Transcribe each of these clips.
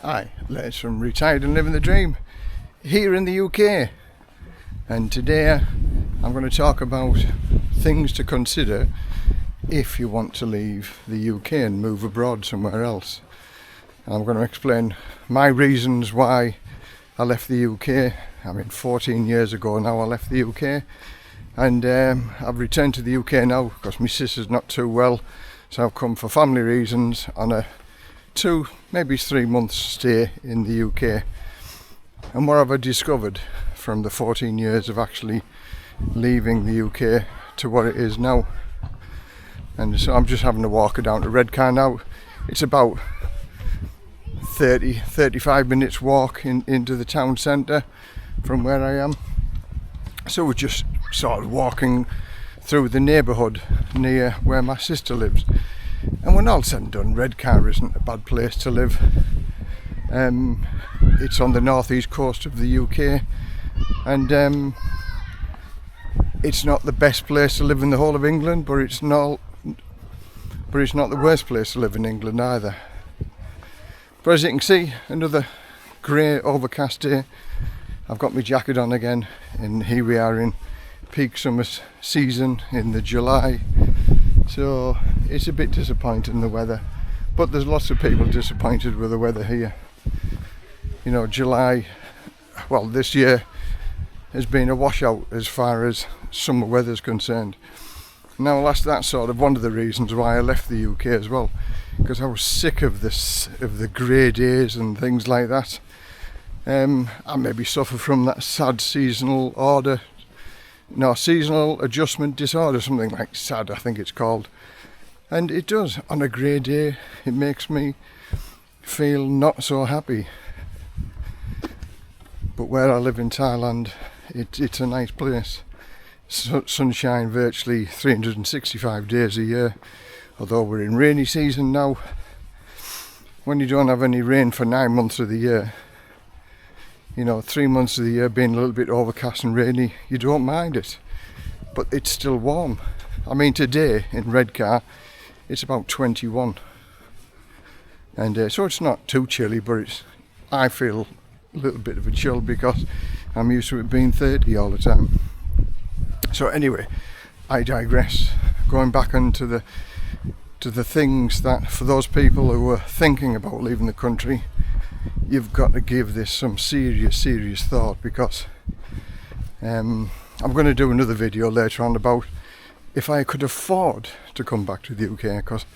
Hi, Les from Retired and Living the Dream here in the UK, and today I'm going to talk about things to consider if you want to leave the UK and move abroad somewhere else. I'm going to explain my reasons why I left the UK. 14 years ago now I left the UK, and I've returned to the UK now because my sister's not too well, so I've come for family reasons on a 2, maybe 3 months stay in the UK. And what have I discovered from the 14 years of actually leaving the UK to what it is now? And so I'm just having a walk down to Redcar now. It's about 35 minutes walk into the town centre from where I am. So we're just sort of walking through the neighbourhood near where my sister lives. And when all said and done, Redcar isn't a bad place to live. It's on the northeast coast of the UK, and it's not the best place to live in the whole of England, but it's not the worst place to live in England either. But as you can see, another grey overcast day. I've got my jacket on again, and here we are in peak summer season in the July. So it's a bit disappointing, the weather, but there's lots of people disappointed with the weather here. You know, July, well, this year has been a washout as far as summer weather's concerned. Now that's sort of one of the reasons why I left the UK as well, because I was sick of the grey days and things like that. I maybe suffer from that sad seasonal adjustment disorder, something like SAD I think it's called. And it does, on a grey day, it makes me feel not so happy. But where I live in Thailand, it's a nice place. Sunshine virtually 365 days a year, although we're in rainy season now. When you don't have any rain for 9 months of the year, 3 months of the year being a little bit overcast and rainy, you don't mind it, but it's still warm. Today in Redcar it's about 21, and so it's not too chilly, but I feel a little bit of a chill because I'm used to it being 30 all the time. So anyway, I digress. Going back into the things that, for those people who are thinking about leaving the country, you've got to give this some serious thought, because I'm going to do another video later on about if I could afford to come back to the UK, because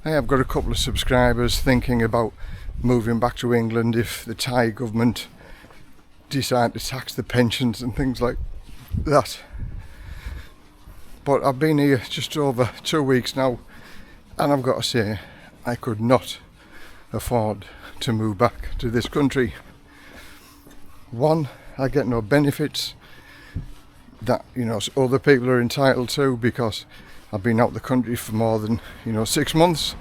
I have got a couple of subscribers thinking about moving back to England if the Thai government decide to tax the pensions and things like that. But I've been here just over 2 weeks now, and I've got to say I could not afford to move back to this country. One, I get no benefits that other people are entitled to, because I've been out of the country for more than 6 months.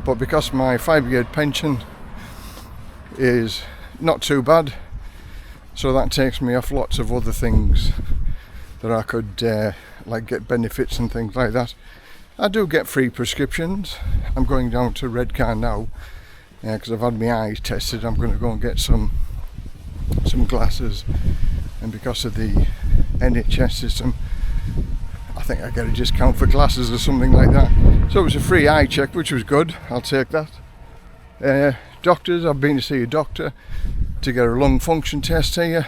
But because my 5-year pension is not too bad, so that takes me off lots of other things that I could like get benefits and things like that. I do get free prescriptions. I'm going down to Redcar now because I've had my eyes tested. I'm going to go and get some glasses, and because of the NHS system, I think I get a discount for glasses or something like that. So it was a free eye check, which was good. I'll take that. Doctors, I've been to see a doctor to get a lung function test here,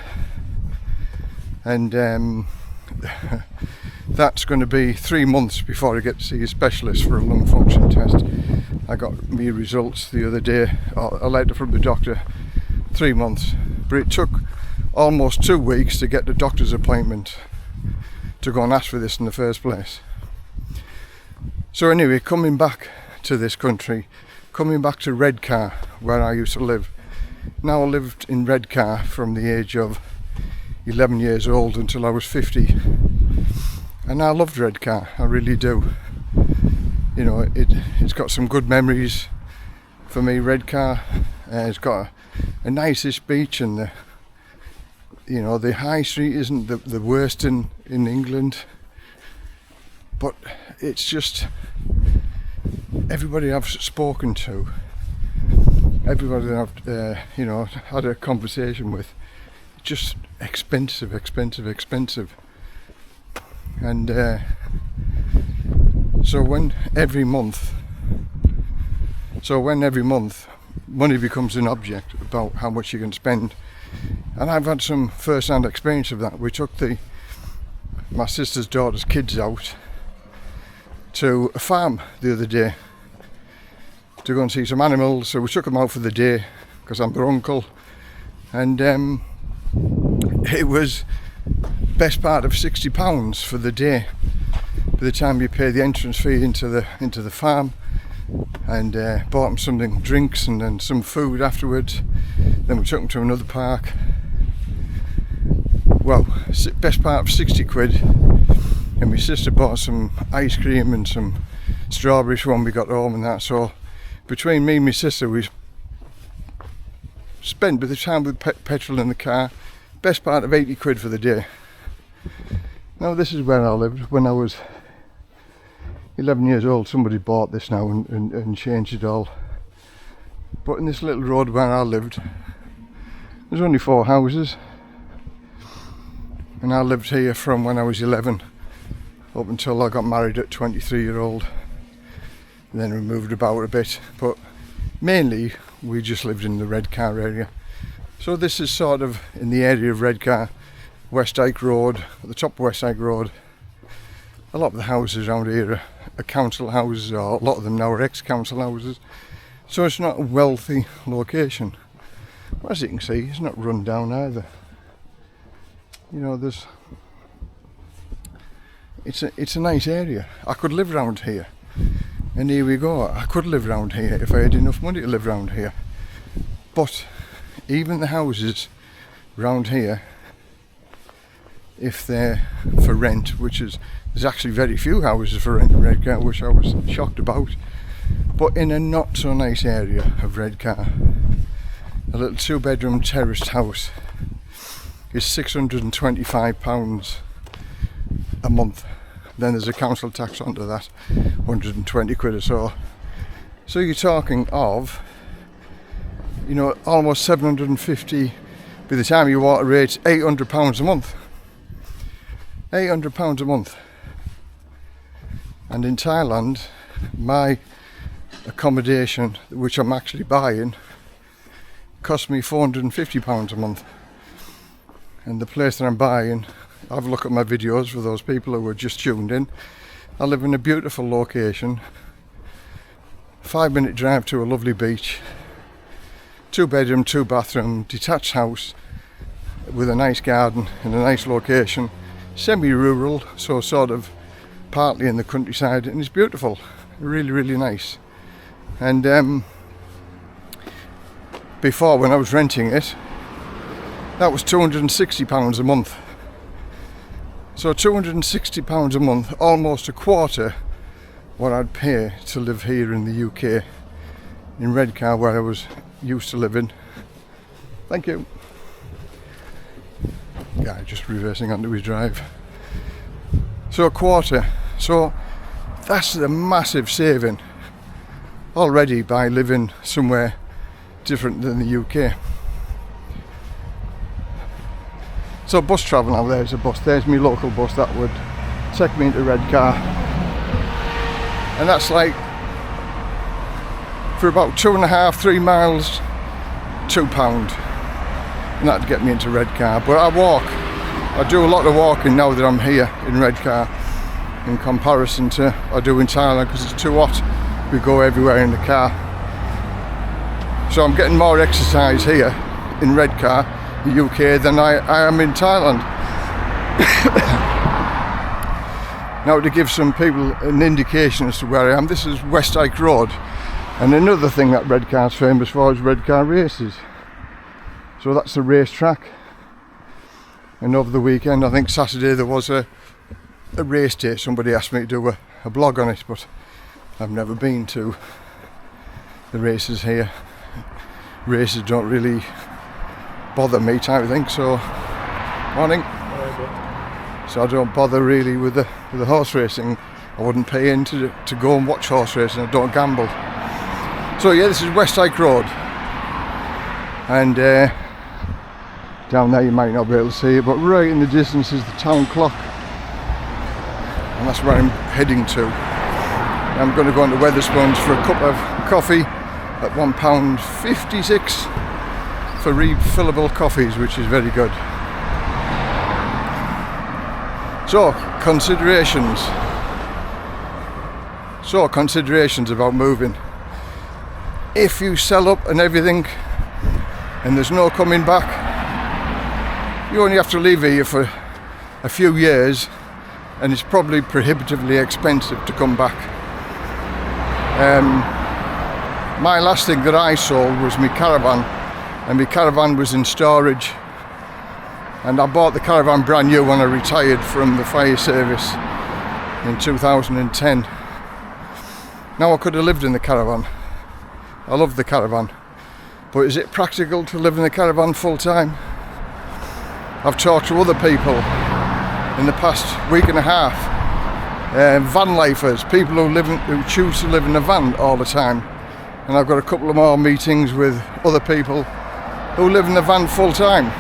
and that's going to be 3 months before I get to see a specialist for a lung function test. I got me results the other day, or a letter from the doctor, 3 months, but it took almost 2 weeks to get the doctor's appointment to go and ask for this in the first place. So anyway, coming back to this country, coming back to Redcar where I used to live. Now I lived in Redcar from the age of 11 years old until I was 50, and I loved Redcar, I really do. It's got some good memories for me, Redcar. It's got a nice-ish beach, and the high street isn't the worst in England, but it's just everybody I've spoken to everybody that I've had a conversation with, just expensive. And so when every month money becomes an object about how much you can spend, and I've had some first-hand experience of that. We took my sister's daughter's kids out to a farm the other day to go and see some animals, so we took them out for the day because I'm their uncle, and it was best part of £60 for the day by the time you pay the entrance fee into the farm, and bought them something, drinks, and then some food afterwards. Then we took them to another park. Well, best part of 60 quid, and my sister bought some ice cream and some strawberries when we got home and that. So between me and my sister, we spent, by the time with petrol in the car, best part of 80 quid for the day. Now this is where I lived when I was 11 years old. Somebody bought this now and changed it all. But in this little road where I lived, there's only 4 houses. And I lived here from when I was 11 up until I got married at 23-year-old. And then we moved about a bit, but mainly we just lived in the Redcar area. So this is sort of in the area of Redcar, West Dyke Road, at the top of West Dyke Road. A lot of the houses around here are council houses, or a lot of them now are ex-council houses. So it's not a wealthy location. But as you can see, it's not run down either. It's a nice area. I could live around here. And here we go, I could live around here if I had enough money to live around here. But even the houses around here, if they're for rent, there's actually very few houses for rent in Redcar, which I was shocked about. But in a not so nice area of Redcar, a little 2-bedroom terraced house is £625 a month. Then there's a council tax onto that, 120 quid or so. So you're talking of, almost 750, by the time you water rates, £800 a month. £800 a month. And in Thailand, my accommodation, which I'm actually buying, cost me £450 a month. And the place that I'm buying, have a look at my videos for those people who were just tuned in. I live in a beautiful location, 5-minute drive to a lovely beach, 2-bedroom, 2-bathroom, detached house with a nice garden in a nice location, semi-rural, so sort of partly in the countryside, and it's beautiful, really, really nice. And before, when I was renting it, that was £260 a month. So £260 a month, almost a quarter what I'd pay to live here in the UK, in Redcar, where I was used to living. Thank you. Guy just reversing onto his drive. So a quarter. So that's a massive saving already by living somewhere different than the UK. So bus travel now, there's a bus, there's my local bus that would take me into Redcar. And that's like, for about 2.5-3 miles, £2. And that'd get me into Redcar. But I do a lot of walking now that I'm here in Redcar in comparison to I do in Thailand, because it's too hot. We go everywhere in the car. So I'm getting more exercise here in Redcar, the UK, than I am in Thailand. Now, to give some people an indication as to where I am, this is West Dyke Road, and another thing that Redcar's famous for is Redcar races. So that's the race track, and over the weekend, I think Saturday, there was a race day. Somebody asked me to do a blog on it, but I've never been to the races here. Races don't really bother me, type of thing. So morning. So I don't bother really with the horse racing. I wouldn't pay in to go and watch horse racing. I don't gamble. So yeah, this is West Dyke Road, And down there you might not be able to see it, but right in the distance is the town clock, and that's where I'm heading to. I'm going to go into Wetherspoons for a cup of coffee at £1.56 for refillable coffees, which is very good. So considerations about moving. If you sell up and everything and there's no coming back, you only have to live here for a few years, and it's probably prohibitively expensive to come back. My last thing that I sold was my caravan, and my caravan was in storage, and I bought the caravan brand new when I retired from the fire service in 2010. Now I could have lived in the caravan. I love the caravan, but is it practical to live in the caravan full time? I've talked to other people in the past week and a half, van lifers, people who choose to live in a van all the time, and I've got a couple of more meetings with other people who live in the van full time.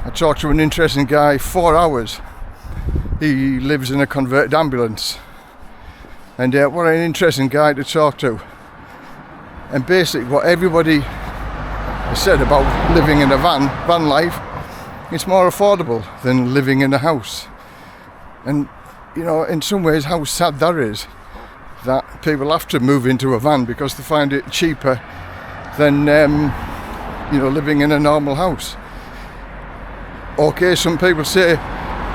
I talked to an interesting guy, 4 hours. He lives in a converted ambulance, and what an interesting guy to talk to. And basically what everybody has said about living in a van life, it's more affordable than living in a house. And you know, in some ways how sad that is, that people have to move into a van because they find it cheaper than living in a normal house. Okay, some people say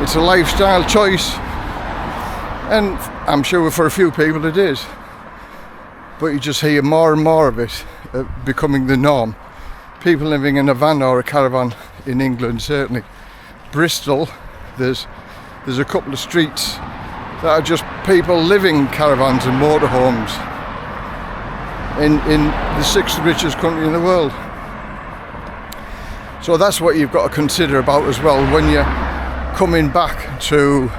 it's a lifestyle choice, and I'm sure for a few people it is, but you just hear more and more of it becoming the norm. People living in a van or a caravan in England, certainly. Bristol, there's a couple of streets that are just people living caravans and motorhomes in the 6th richest country in the world. So that's what you've got to consider about as well when you're coming back to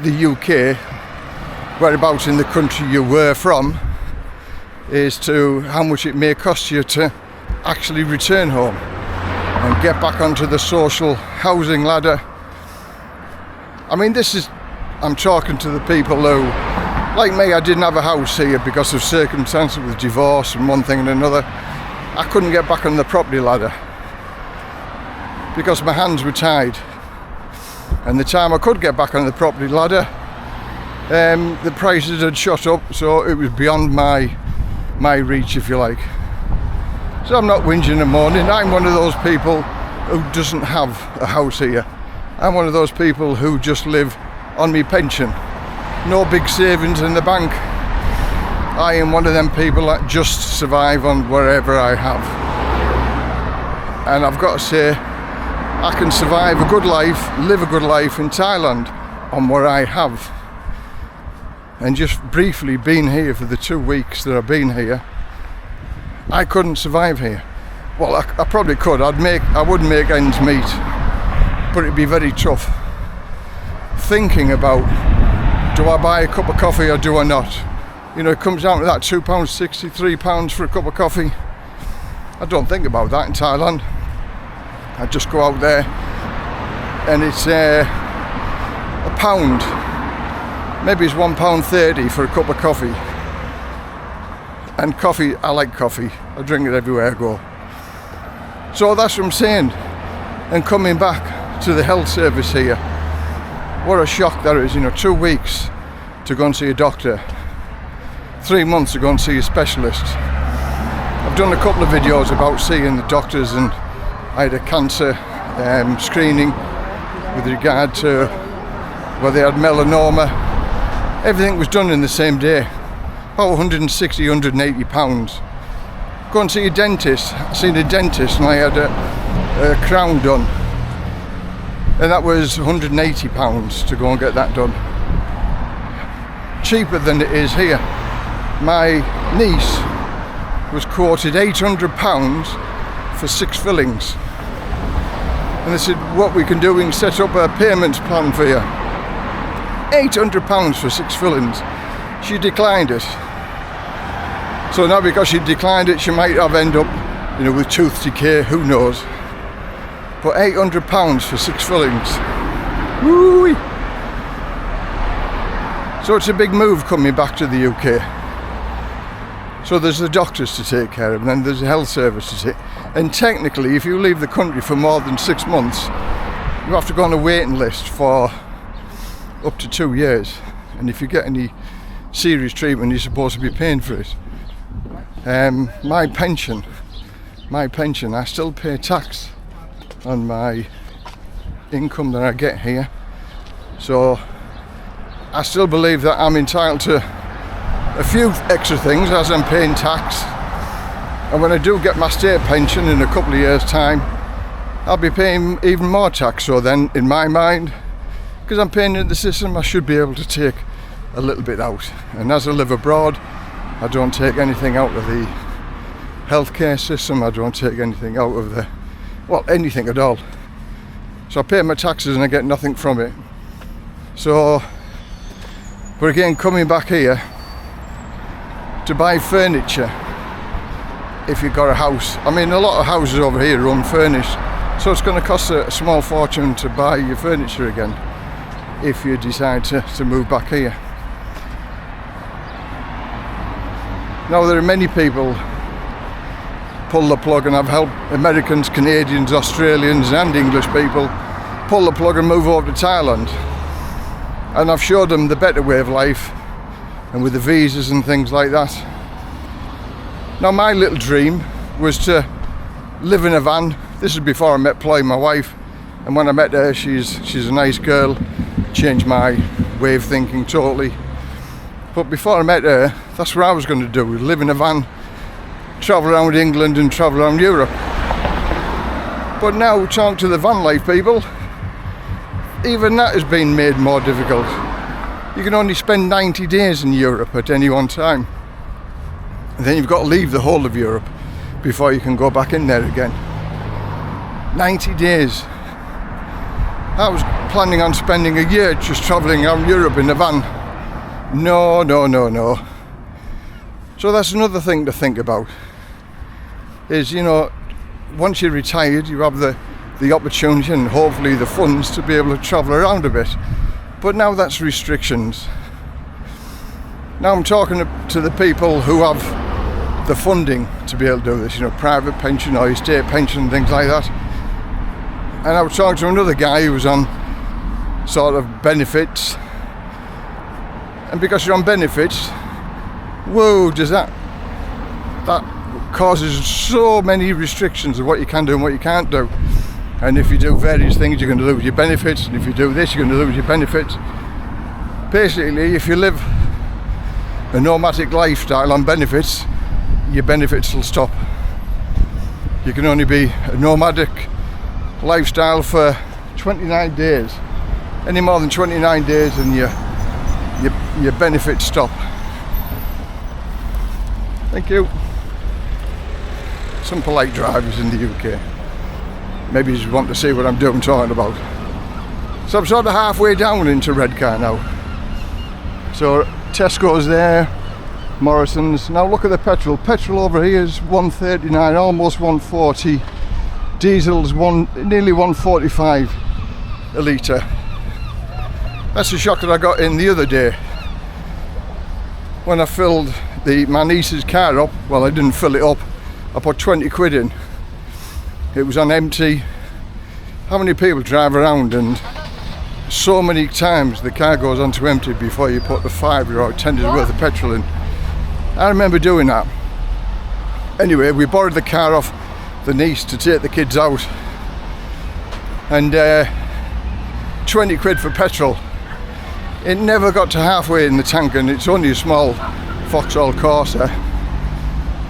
the UK, whereabouts in the country you were from, is to how much it may cost you to actually return home and get back onto the social housing ladder. I mean, I'm talking to the people who, like me, I didn't have a house here because of circumstances with divorce and one thing and another. I couldn't get back on the property ladder because my hands were tied, and the time I could get back on the property ladder, the prices had shot up, so it was beyond my reach, if you like. So I'm not whinging and moaning. I'm one of those people who doesn't have a house here. I'm one of those people who just live on my pension. No big savings in the bank. I am one of them people that just survive on wherever I have. And I've got to say, I can survive a good life, live a good life in Thailand on what I have. And just briefly being here for the 2 weeks that I've been here, I couldn't survive here. Well, I probably could. I would make ends meet, but it'd be very tough. Thinking about, do I buy a cup of coffee or do I not? You know, it comes down to that £2.60, £3 for a cup of coffee. I don't think about that in Thailand. I just go out there and it's a pound. Maybe it's £1.30 for a cup of coffee. And coffee, I like coffee. I drink it everywhere I go. So that's what I'm saying. And coming back to the health service here, what a shock that is. 2 weeks to go and see a doctor, 3 months to go and see a specialist. I've done a couple of videos about seeing the doctors, and I had a cancer screening with regard to whether they had melanoma. Everything was done in the same day. About £160, £180. Go and see a dentist. I seen a dentist and I had a crown done, and that was £180 to go and get that done. Cheaper than it is here. My niece was quoted £800 for 6 fillings, and they said, what we can do, we can set up a payments plan for you. £800 for 6 fillings. She declined it. So now because she declined it, she might have ended up, with tooth decay, who knows. But £800 for 6 fillings. Woo-wee. So it's a big move coming back to the UK. So there's the doctors to take care of, and then there's the health service to take. And technically, if you leave the country for more than 6 months, you have to go on a waiting list for up to 2 years. And if you get any serious treatment, you're supposed to be paying for it. My pension, I still pay tax on my income that I get here. So I still believe that I'm entitled to a few extra things as I'm paying tax. And when I do get my state pension in a couple of years' time, I'll be paying even more tax. So then, in my mind, because I'm paying into the system, I should be able to take a little bit out. And as I live abroad, I don't take anything out of the healthcare system. I don't take anything out of anything at all. So I pay my taxes and I get nothing from it. So, but again, coming back here to buy furniture, if you've got a house, a lot of houses over here are unfurnished, so it's going to cost a small fortune to buy your furniture again if you decide to move back here. Now there are many people pull the plug, and I've helped Americans, Canadians, Australians and English people pull the plug and move over to Thailand, and I've showed them the better way of life, and with the visas and things like that. Now my little dream was to live in a van. This is before I met Ploy, my wife, and when I met her, she's a nice girl, changed my way of thinking totally. But before I met her, that's what I was going to do, live in a van, travel around England and travel around Europe. But now, talking to the van life people, even that has been made more difficult. You can only spend 90 days in Europe at any one time. And then you've got to leave the whole of Europe before you can go back in there again. 90 days. I was planning on spending a year just travelling around Europe in a van. No. So that's another thing to think about. Is, once you're retired, you have the opportunity and hopefully the funds to be able to travel around a bit. But now that's restrictions. Now I'm talking to the people who have the funding to be able to do this, private pension or state pension, things like that. And I was talking to another guy who was on sort of benefits. And because you're on benefits, whoa, does that causes so many restrictions of what you can do and what you can't do. And if you do various things, you're going to lose your benefits, and if you do this, you're going to lose your benefits. Basically, if you live a nomadic lifestyle on benefits, your benefits will stop. You can only be a nomadic lifestyle for 29 days. Any more than 29 days and your benefits stop. Thank you. Some polite drivers in the UK. Maybe you just want to see what I'm talking about. So I'm sort of halfway down into Redcar now. So Tesco's there, Morrison's. Now look at the petrol. Petrol over here is 139, almost 140. Diesel's nearly 145 a litre. That's the shock that I got in the other day when I filled my niece's car up. Well, I didn't fill it up. I put 20 quid in. It was on empty. How many people drive around and so many times the car goes on to empty before you put the €5 or €10 worth of petrol in. I remember doing that. Anyway, we borrowed the car off the niece to take the kids out, and 20 quid for petrol. It never got to halfway in the tank, and it's only a small Vauxhall Corsa.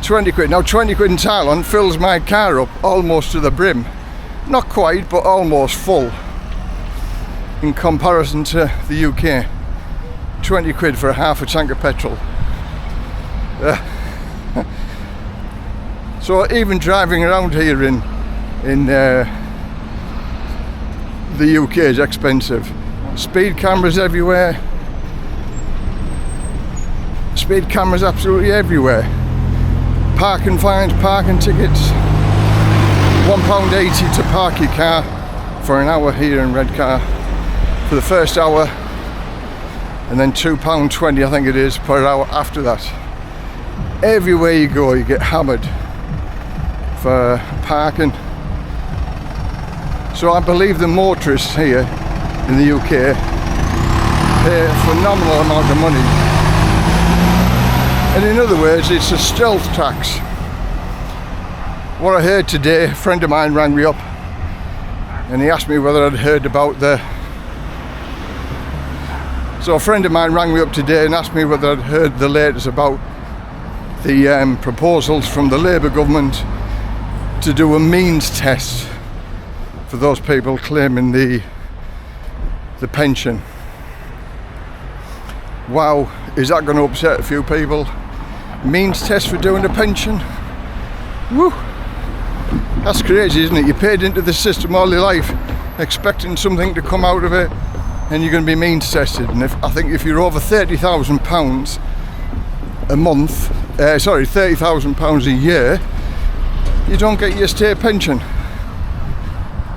20 quid. Now 20 quid in Thailand fills my car up almost to the brim. Not quite, but almost full. In comparison to the UK, 20 quid for half a tank of petrol. So even driving around here in the UK is expensive. Speed cameras everywhere. Speed cameras absolutely everywhere. parking fines, parking tickets. £1.80 to park your car for an hour here in Redcar for the first hour, and then £2.20 I think it is per hour after that. Everywhere you go you get hammered for parking. So I believe the motorists here in the UK pay a phenomenal amount of money, and in other words it's a stealth tax. What I heard today, a friend of mine rang me up and he asked me whether I'd heard about So a friend of mine rang me up today and asked me whether I'd heard the latest about the proposals from the Labour government to do a means test for those people claiming the pension. Wow, is that going to upset a few people? Means test for doing a pension? Woo! That's crazy, isn't it? You paid into the system all your life expecting something to come out of it, and you're going to be means tested. And I think if you're over £30,000 a month, £30,000 a year, you don't get your state pension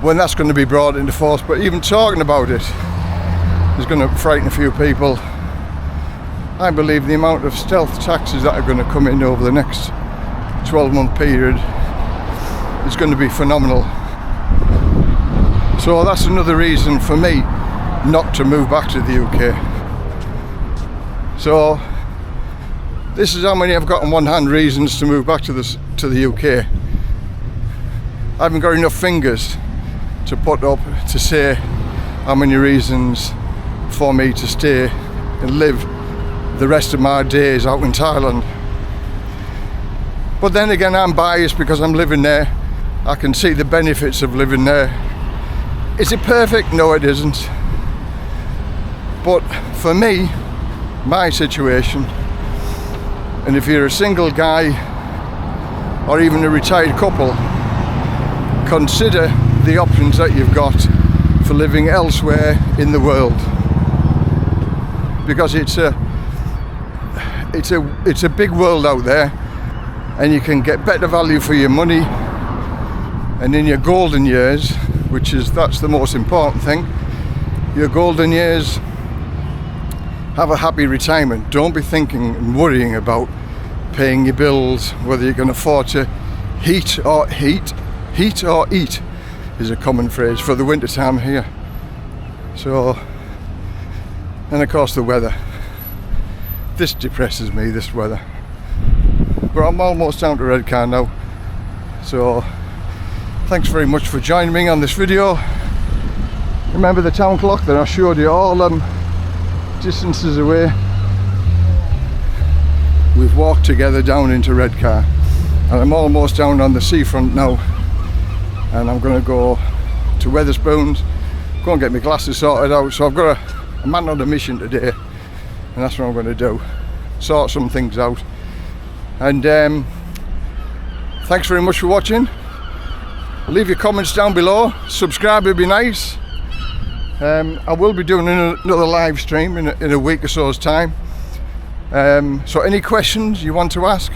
when that's going to be brought into force. But even talking about it is going to frighten a few people. I believe the amount of stealth taxes that are going to come in over the next 12-month period is going to be phenomenal. So that's another reason for me not to move back to the UK. So this is how many I've got in one hand reasons to move back to the UK. I haven't got enough fingers to put up to say how many reasons for me to stay and live the rest of my days out in Thailand. But then again, I'm biased because I'm living there. I can see the benefits of living there. Is it perfect? No, it isn't. But for me, my situation, and if you're a single guy or even a retired couple, consider the options that you've got for living elsewhere in the world, because it's a big world out there, and you can get better value for your money. And in your golden years, that's the most important thing, your golden years, have a happy retirement. Don't be thinking and worrying about paying your bills, whether you can afford to heat or eat is a common phrase for the winter time here. So, and of course the weather. This depresses me, this weather. But I'm almost down to Redcar now. So thanks very much for joining me on this video. Remember the town clock that I showed you all distances away? We've walked together down into Redcar, and I'm almost down on the seafront now, and I'm going to go to Wetherspoons, go and get my glasses sorted out. So I've got a man on a mission today, and that's what I'm going to do, sort some things out. And thanks very much for watching. Leave your comments down below, subscribe would be nice. I will be doing another live stream in a week or so's time. So any questions you want to ask,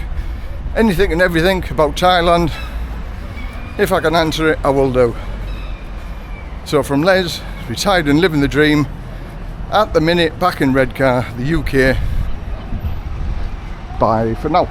anything and everything about Thailand, if I can answer it, I will do. So from Les, retired and living the dream, at the minute back in Redcar, the UK. Bye for now.